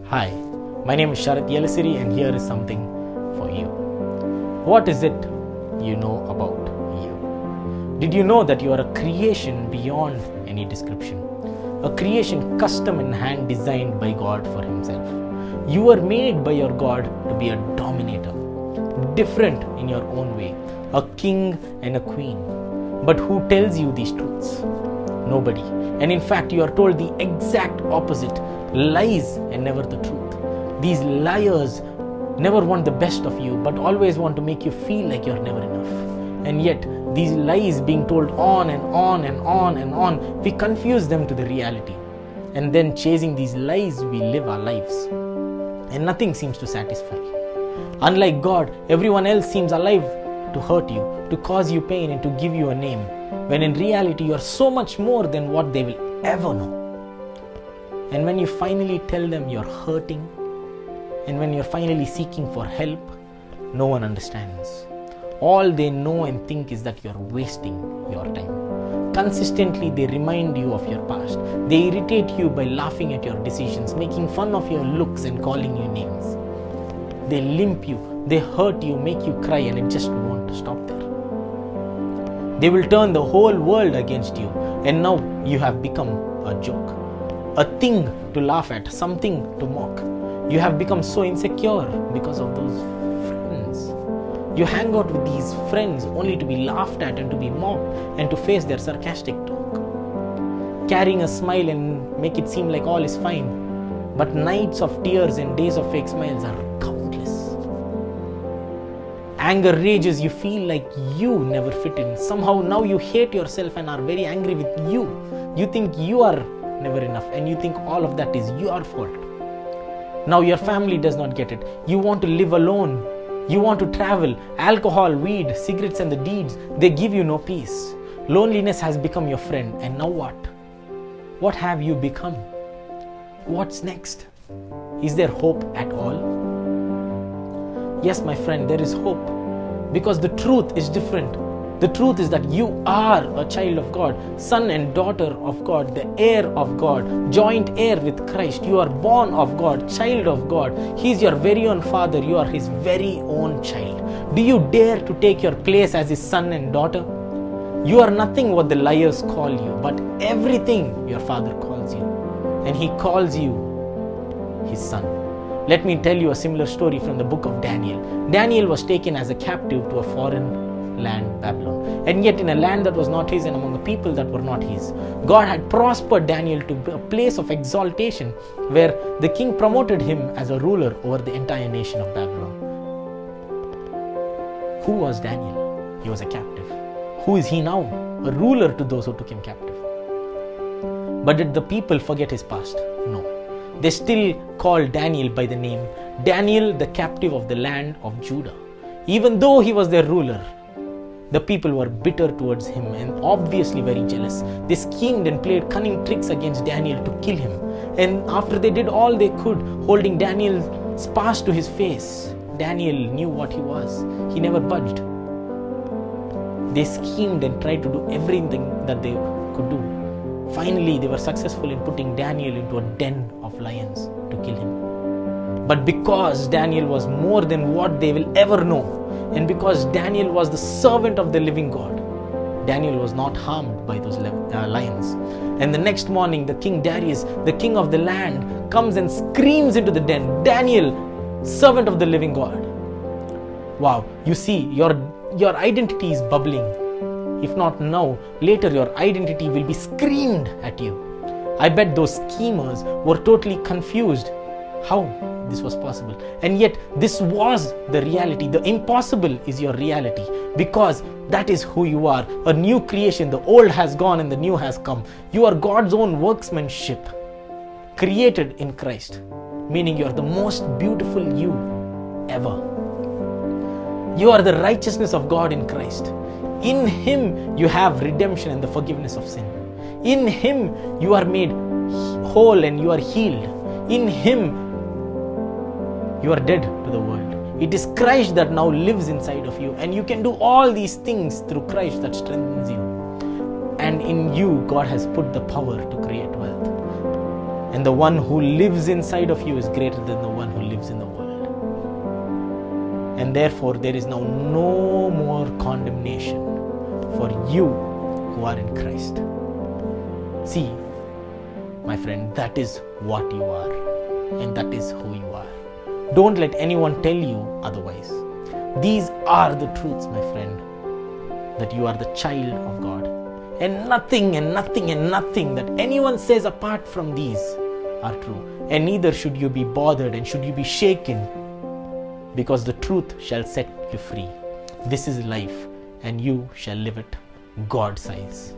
Hi, my name is Sarat Yellasiri and here is something for you. What is it you know about you? Did you know that you are a creation beyond any description? A creation custom and hand designed by God for Himself. You were made by your God to be a dominator, different in your own way, a king and a queen. But who tells you these truths? Nobody. And in fact, you are told the exact opposite, lies and never the truth. These liars never want the best of you, but always want to make you feel like you're never enough. And yet, these lies being told on and on and on and on, we confuse them to the reality. And then chasing these lies, we live our lives. And nothing seems to satisfy. Unlike God, everyone else seems alive to hurt you, to cause you pain and to give you a name, when in reality you are so much more than what they will ever know. And when you finally tell them you're hurting, and when you're finally seeking for help, no one understands. All they know and think is that you're wasting your time. Consistently they remind you of your past. They irritate you by laughing at your decisions, making fun of your looks and calling you names. They limp you, they hurt you, make you cry, and it just won't stop there. They will turn the whole world against you, and now you have become a joke, a thing to laugh at, something to mock. You have become so insecure because of those friends. You hang out with these friends only to be laughed at and to be mocked and to face their sarcastic talk. Carrying a smile and make it seem like all is fine, but nights of tears and days of fake smiles are countless. Anger rages, you feel like you never fit in. Somehow now you hate yourself and are very angry with you. You think you are never enough and you think all of that is your fault. Now your family does not get it. You want to live alone. You want to travel. Alcohol, weed, cigarettes and the deeds, they give you no peace. Loneliness has become your friend. And now what? What have you become? What's next? Is there hope at all? Yes, my friend, there is hope. Because the truth is different. The truth is that you are a child of God, son and daughter of God, the heir of God, joint heir with Christ. You are born of God, child of God. He is your very own father. You are His very own child. Do you dare to take your place as His son and daughter? You are nothing what the liars call you, but everything your Father calls you. And He calls you His son. Let me tell you a similar story from the book of Daniel. Daniel was taken as a captive to a foreign land, Babylon, and yet in a land that was not his and among a people that were not his. God had prospered Daniel to a place of exaltation where the king promoted him as a ruler over the entire nation of Babylon. Who was Daniel? He was a captive. Who is he now? A ruler to those who took him captive. But did the people forget his past? No. They still called Daniel by the name Daniel, the captive of the land of Judah. Even though he was their ruler, the people were bitter towards him and obviously very jealous. They schemed and played cunning tricks against Daniel to kill him. And after they did all they could, holding Daniel's past to his face, Daniel knew what he was. He never budged. They schemed and tried to do everything that they could do. Finally, they were successful in putting Daniel into a den of lions to kill him. But because Daniel was more than what they will ever know, and because Daniel was the servant of the living God, Daniel was not harmed by those lions. And the next morning, the king Darius, the king of the land, comes and screams into the den, Daniel, servant of the living God. Wow, you see, your identity is bubbling. If not now, later your identity will be screamed at you. I bet those schemers were totally confused how this was possible. And yet this was the reality. The impossible is your reality, because that is who you are. A new creation. The old has gone and the new has come. You are God's own workmanship, created in Christ, meaning you are the most beautiful you ever. You are the righteousness of God in Christ. In Him you have redemption and the forgiveness of sin. In Him you are made whole and you are healed. In Him you are dead to the world. It is Christ that now lives inside of you, and you can do all these things through Christ that strengthens you. And in you God has put the power to create wealth. And the one who lives inside of you is greater than the one who lives in the world. And therefore, there is now no more condemnation for you who are in Christ. See, my friend, that is what you are, and that is who you are. Don't let anyone tell you otherwise. These are the truths, my friend, that you are the child of God. And nothing that anyone says apart from these are true. And neither should you be bothered and should you be shaken, because the truth shall set you free. This is life, and you shall live it God size.